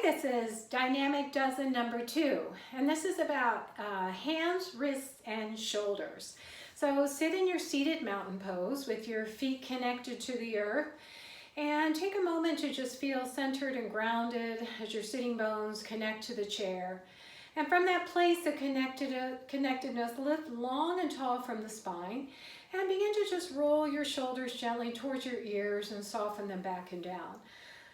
this is Dynamic Dozen number 2, and this is about hands, wrists, and shoulders. So sit in your seated mountain pose with your feet connected to the earth, and take a moment to just feel centered and grounded as your sitting bones connect to the chair. And from that place of connectedness, lift long and tall from the spine, and begin to just roll your shoulders gently towards your ears and soften them back and down.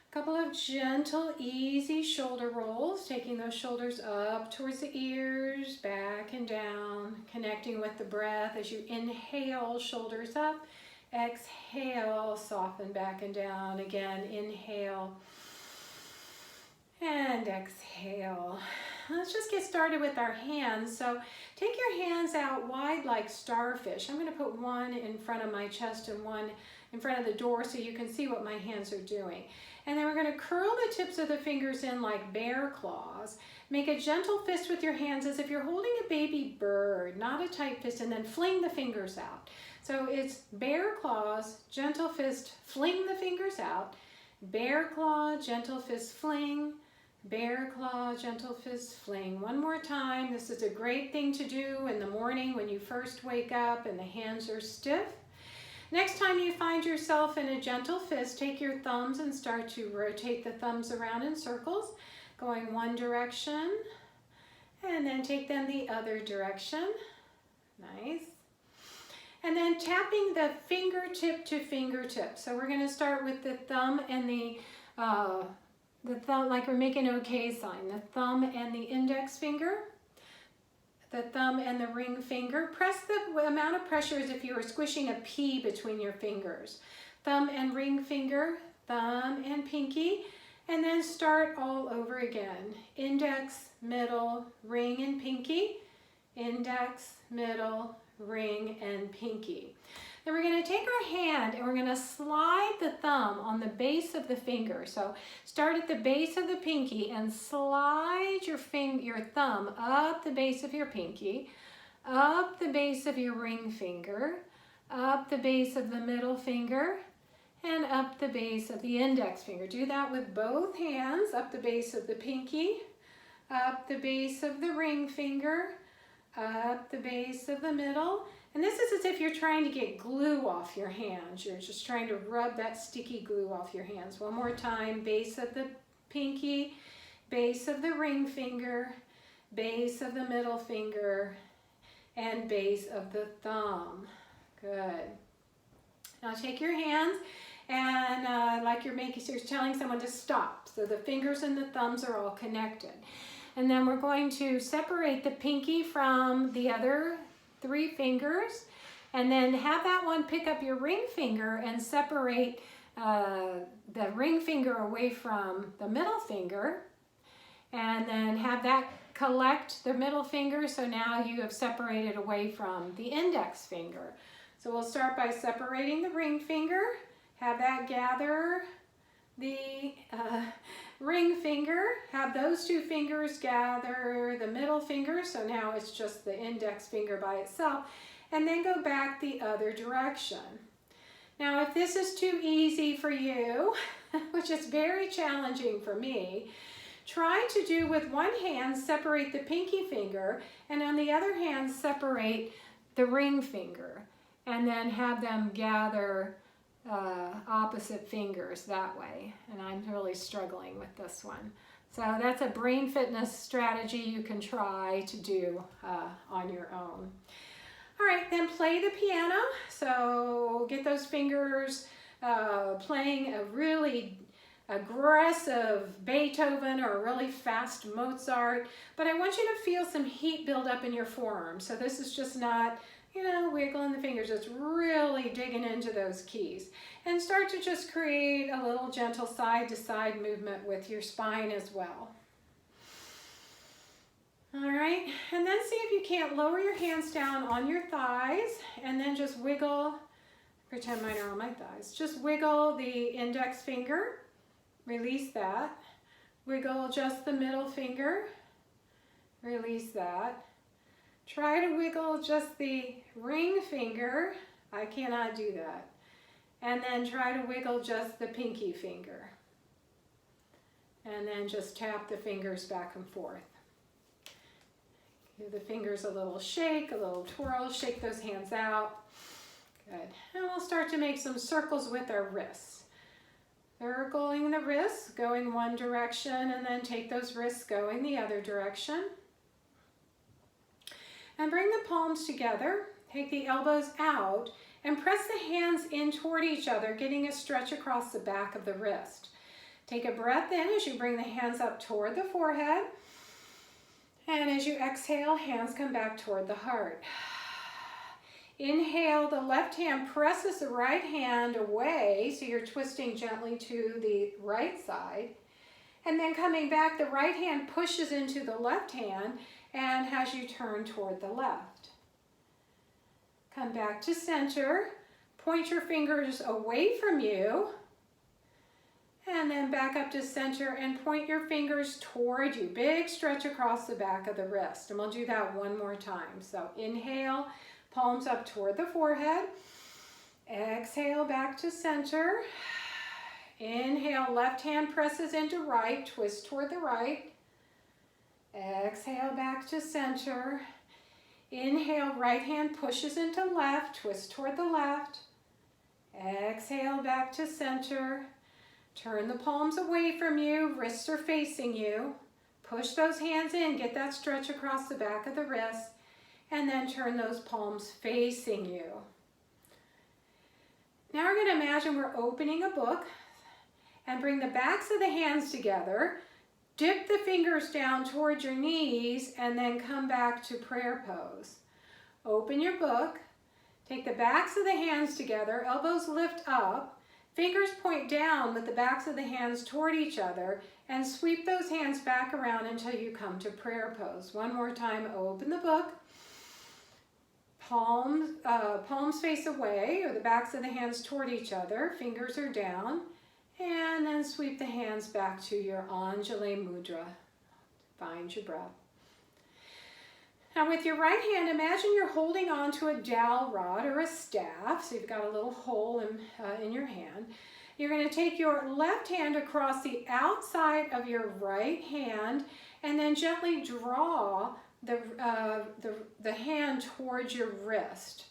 A couple of gentle, easy shoulder rolls, taking those shoulders up towards the ears, back and down, connecting with the breath as you inhale, shoulders up. Exhale, soften back and down. Again, inhale and exhale. Let's just get started with our hands. So take your hands out wide like starfish. I'm going to put one in front of my chest and one in front of the door so you can see what my hands are doing. And then we're going to curl the tips of the fingers in like bear claws. Make a gentle fist with your hands as if you're holding a baby bird, not a tight fist, and then fling the fingers out. So it's bear claws, gentle fist, fling the fingers out. Bear claw, gentle fist, fling. Bear claw, gentle fist, fling. One more time. This is a great thing to do in the morning when you first wake up and the hands are stiff. Next time you find yourself in a gentle fist, take your thumbs and start to rotate the thumbs around in circles, going one direction, and then take them the other direction. Nice. And then tapping the fingertip to fingertip. So we're going to start with the thumb and the thumb, like we're making an OK sign. The thumb and the index finger. The thumb and the ring finger. Press the amount of pressure as if you were squishing a pea between your fingers. Thumb and ring finger, thumb and pinky, and then start all over again. Index, middle, ring and pinky. Index, middle, ring and pinky. Then we're going to take our hand and we're going to slide the thumb on the base of the finger. So start at the base of the pinky and slide your thumb up the base of your pinky, up the base of your ring finger, up the base of the middle finger, and up the base of the index finger. Do that with both hands, up the base of the pinky, up the base of the ring finger, up the base of the middle. And this is as if you're trying to get glue off your hands. You're just trying to rub that sticky glue off your hands. One more time, base of the pinky, base of the ring finger, base of the middle finger, and base of the thumb. Good. Now take your hands and like you're telling someone to stop. So the fingers and the thumbs are all connected. And then we're going to separate the pinky from the other 3 fingers, and then have that one pick up your ring finger and separate the ring finger away from the middle finger, and then have that collect the middle finger, so now you have separated away from the index finger. So we'll start by separating the ring finger, have that gather the ring finger, have those 2 fingers gather the middle finger, so now it's just the index finger by itself, and then go back the other direction. Now if this is too easy for you, which is very challenging for me, try to do with one hand separate the pinky finger, and on the other hand separate the ring finger, and then have them gather opposite fingers that way. And I'm really struggling with this one. So that's a brain fitness strategy you can try to do on your own. All right, then play the piano. So get those fingers playing a really aggressive Beethoven or a really fast Mozart, but I want you to feel some heat build up in your forearms. So this is just not, wiggling the fingers. It's really digging into those keys. And start to just create a little gentle side-to-side movement with your spine as well. All right, and then see if you can't lower your hands down on your thighs, and then just wiggle, pretend mine are on my thighs. Just wiggle the index finger, release that. Wiggle just the middle finger, release that. Try to wiggle just the ring finger. I cannot do that. And then try to wiggle just the pinky finger. And then just tap the fingers back and forth. Give the fingers a little shake, a little twirl, shake those hands out. Good. And we'll start to make some circles with our wrists. Circling the wrists, going one direction, and then take those wrists going the other direction. And bring the palms together. Take the elbows out and press the hands in toward each other, getting a stretch across the back of the wrist. Take a breath in as you bring the hands up toward the forehead. And as you exhale, hands come back toward the heart. Inhale, the left hand presses the right hand away, so you're twisting gently to the right side. And then coming back, the right hand pushes into the left hand and has you turn toward the left. Come back to center, point your fingers away from you, and then back up to center and point your fingers toward you. Big stretch across the back of the wrist. And we'll do that one more time. So inhale, palms up toward the forehead. Exhale, back to center. Inhale, left hand presses into right, twist toward the right. Exhale, back to center. Inhale, right hand pushes into left, twist toward the left. Exhale, back to center. Turn the palms away from you, wrists are facing you. Push those hands in, get that stretch across the back of the wrist, and then turn those palms facing you. Now we're going to imagine we're opening a book and bring the backs of the hands together, dip the fingers down towards your knees, and then come back to prayer pose. Open your book, take the backs of the hands together, elbows lift up, fingers point down with the backs of the hands toward each other, and sweep those hands back around until you come to prayer pose. One more time, open the book, palms face away, or the backs of the hands toward each other, fingers are down, and then sweep the hands back to your Anjali Mudra. Find your breath. Now with your right hand, imagine you're holding on to a dowel rod or a staff, so you've got a little hole in your hand. You're going to take your left hand across the outside of your right hand and then gently draw the hand towards your wrist.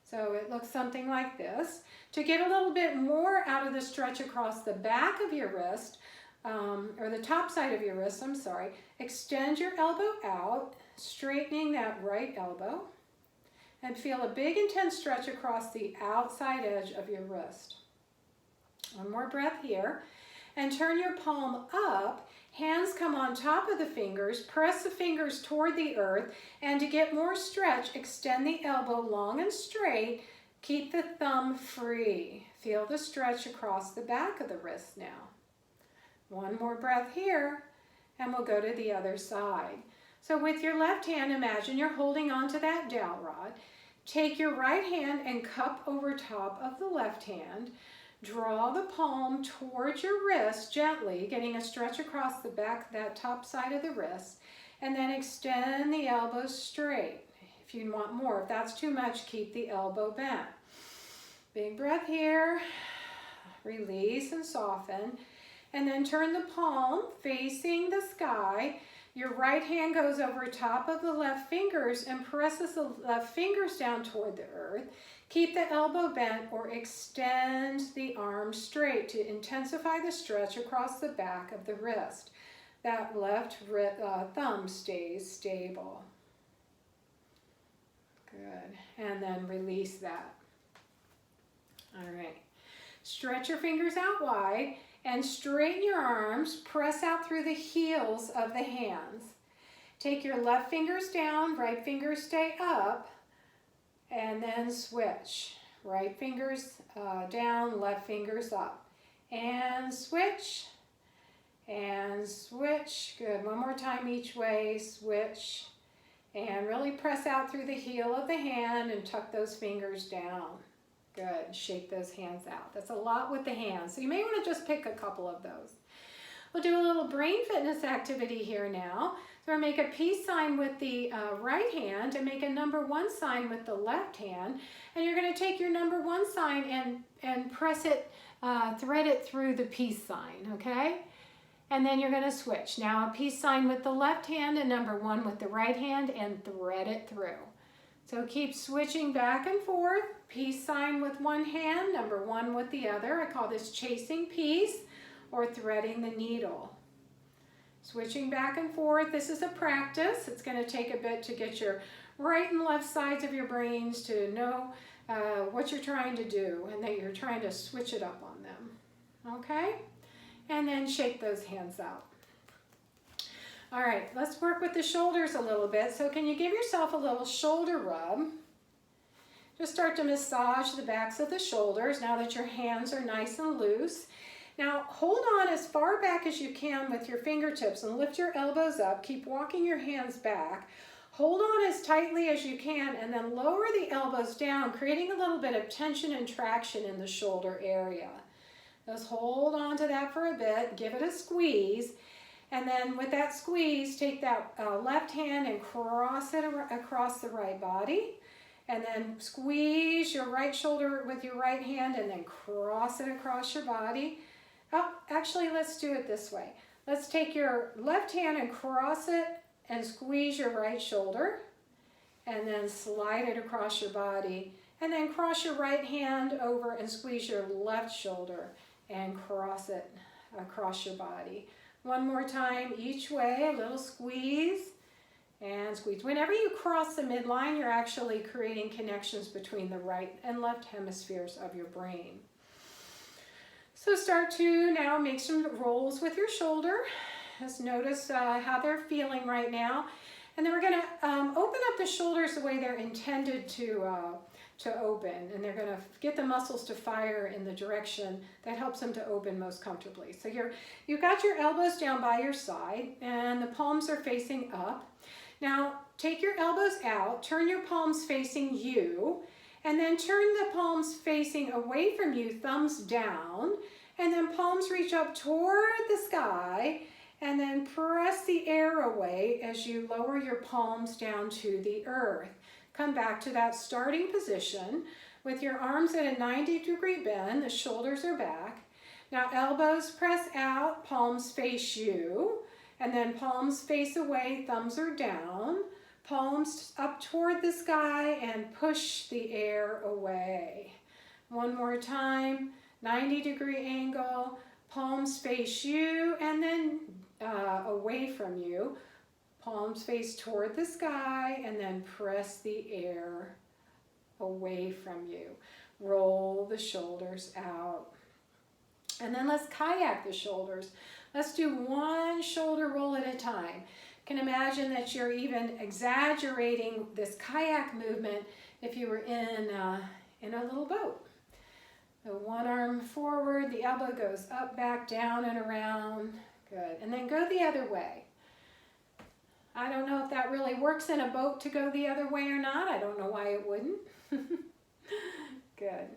So it looks something like this. To get a little bit more out of the stretch across the back of your wrist, or the top side of your wrist, I'm sorry, extend your elbow out, straightening that right elbow, and feel a big intense stretch across the outside edge of your wrist. One more breath here, and turn your palm up, hands come on top of the fingers, press the fingers toward the earth, and to get more stretch, extend the elbow long and straight, keep the thumb free. Feel the stretch across the back of the wrist now. One more breath here, and we'll go to the other side. So with your left hand, imagine you're holding onto that dowel rod. Take your right hand and cup over top of the left hand. Draw the palm towards your wrist gently, getting a stretch across the back, that top side of the wrist, and then extend the elbows straight. If you want more, if that's too much, keep the elbow bent. Big breath here. Release and soften. And then turn the palm facing the sky. Your right hand goes over top of the left fingers and presses the left fingers down toward the earth. Keep the elbow bent or extend the arm straight to intensify the stretch across the back of the wrist. That left thumb stays stable. Good. And then release that. All right. Stretch your fingers out wide and straighten your arms. Press out through the heels of the hands. Take your left fingers down, right fingers stay up, and then switch. Right fingers down, left fingers up. And switch, and switch. Good. One more time each way. Switch. And really press out through the heel of the hand and tuck those fingers down. Good. Shake those hands out. That's a lot with the hands, so you may want to just pick a couple of those. We'll do a little brain fitness activity here now. So we'll make a peace sign with the right hand and make a number 1 sign with the left hand. And you're going to take your number 1 sign and press it, thread it through the peace sign, okay? And then you're going to switch. Now a peace sign with the left hand and number 1 with the right hand, and thread it through. So keep switching back and forth. Peace sign with one hand, number 1 with the other. I call this chasing peace or threading the needle. Switching back and forth. This is a practice. It's going to take a bit to get your right and left sides of your brains to know what you're trying to do and that you're trying to switch it up on them. Okay? And then shake those hands out. All right, let's work with the shoulders a little bit. So can you give yourself a little shoulder rub? Just start to massage the backs of the shoulders now that your hands are nice and loose. Now hold on as far back as you can with your fingertips and lift your elbows up. Keep walking your hands back. Hold on as tightly as you can and then lower the elbows down, creating a little bit of tension and traction in the shoulder area. Just hold on to that for a bit, give it a squeeze, and then with that squeeze, take that left hand and cross it across the right body, and then squeeze your right shoulder with your right hand and then cross it across your body. Oh, actually, let's do it this way. Let's take your left hand and cross it and squeeze your right shoulder, and then slide it across your body, and then cross your right hand over and squeeze your left shoulder and cross it across your body. One more time each way, a little squeeze and squeeze. Whenever you cross the midline, you're actually creating connections between the right and left hemispheres of your brain. So start to now make some rolls with your shoulder. Just notice how they're feeling right now. And then we're going to open up the shoulders the way they're intended to open. And they're going to get the muscles to fire in the direction that helps them to open most comfortably. So you've got your elbows down by your side and the palms are facing up. Now take your elbows out, turn your palms facing you, and then turn the palms facing away from you, thumbs down, and then palms reach up toward the sky, and then press the air away as you lower your palms down to the earth. Come back to that starting position with your arms at a 90-degree bend, the shoulders are back. Now elbows press out, palms face you, and then palms face away, thumbs are down. Palms up toward the sky and push the air away. One more time, 90-degree angle, palms face you and then away from you. Palms face toward the sky and then press the air away from you. Roll the shoulders out. And then let's kayak the shoulders. Let's do one shoulder roll at a time. You can imagine that you're even exaggerating this kayak movement if you were in a little boat. So one arm forward, the elbow goes up, back, down, and around. Good. And then go the other way. I don't know if that really works in a boat to go the other way or not. I don't know why it wouldn't. Good.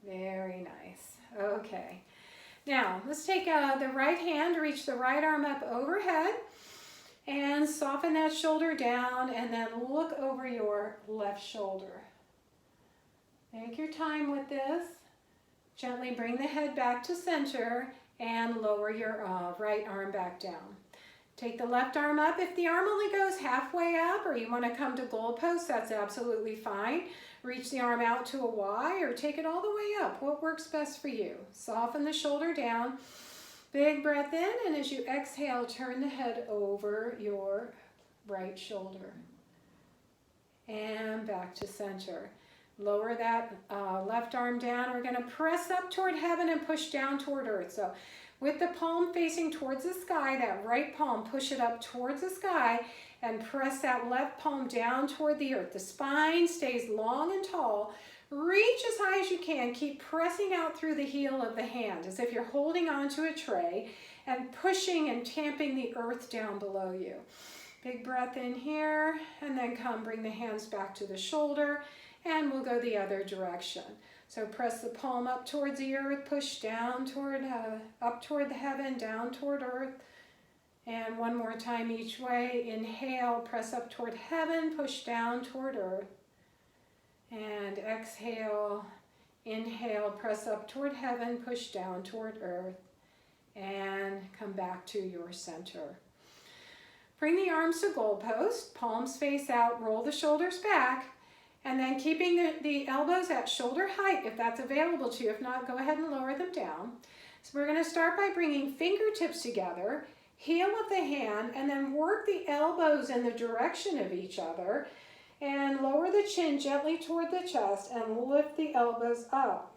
Very nice. Okay. Now, let's take the right hand, reach the right arm up overhead, and soften that shoulder down, and then look over your left shoulder. Take your time with this. Gently bring the head back to center, and lower your right arm back down. Take the left arm up. If the arm only goes halfway up or you want to come to goalpost, that's absolutely fine. Reach the arm out to a Y or take it all the way up. What works best for you? Soften the shoulder down. Big breath in, and as you exhale, turn the head over your right shoulder. And back to center. Lower that left arm down. We're going to press up toward heaven and push down toward earth. So with the palm facing towards the sky, that right palm, push it up towards the sky and press that left palm down toward the earth. The spine stays long and tall. Reach as high as you can. Keep pressing out through the heel of the hand as if you're holding onto a tray and pushing and tamping the earth down below you. Big breath in here, and then bring the hands back to the shoulder, and we'll go the other direction. So press the palm up towards the earth, push down toward, up toward the heaven, down toward earth. And one more time each way. Inhale, press up toward heaven, push down toward earth. And exhale, inhale, press up toward heaven, push down toward earth. and come back to your center. Bring the arms to goalpost, palms face out, roll the shoulders back, and then keeping the elbows at shoulder height if that's available to you. If not, go ahead and lower them down. So we're going to start by bringing fingertips together, heel of the hand, and then work the elbows in the direction of each other, and lower the chin gently toward the chest and lift the elbows up.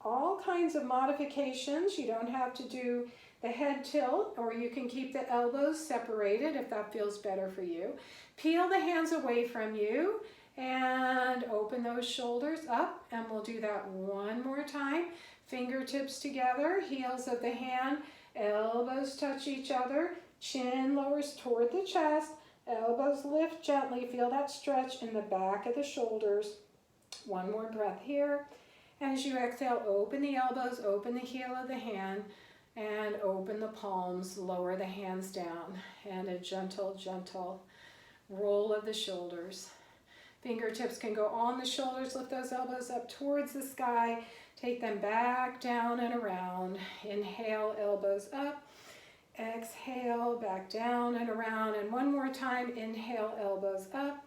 All kinds of modifications. You don't have to do the head tilt, or you can keep the elbows separated if that feels better for you. Peel the hands away from you and open those shoulders up, and we'll do that one more time. Fingertips together, heels of the hand, elbows touch each other, chin lowers toward the chest, elbows lift gently, feel that stretch in the back of the shoulders. One more breath here. As you exhale, open the elbows, open the heel of the hand, and open the palms, lower the hands down, and a gentle, gentle roll of the shoulders. Fingertips can go on the shoulders, lift those elbows up towards the sky, take them back down and around. Inhale, elbows up. Exhale, back down and around. And one more time, inhale, elbows up.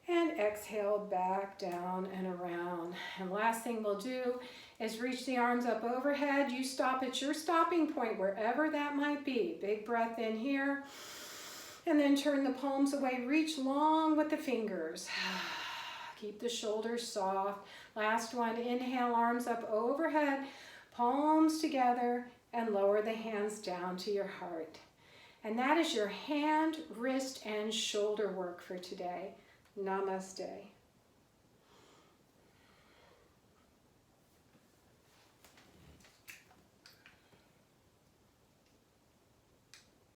And exhale, back down and around. And last thing we'll do is reach the arms up overhead. You stop at your stopping point, wherever that might be. Big breath in here. And then turn the palms away. Reach long with the fingers. Keep the shoulders soft. Last one, inhale, arms up overhead, palms together, and lower the hands down to your heart. And that is your hand, wrist, and shoulder work for today. Namaste.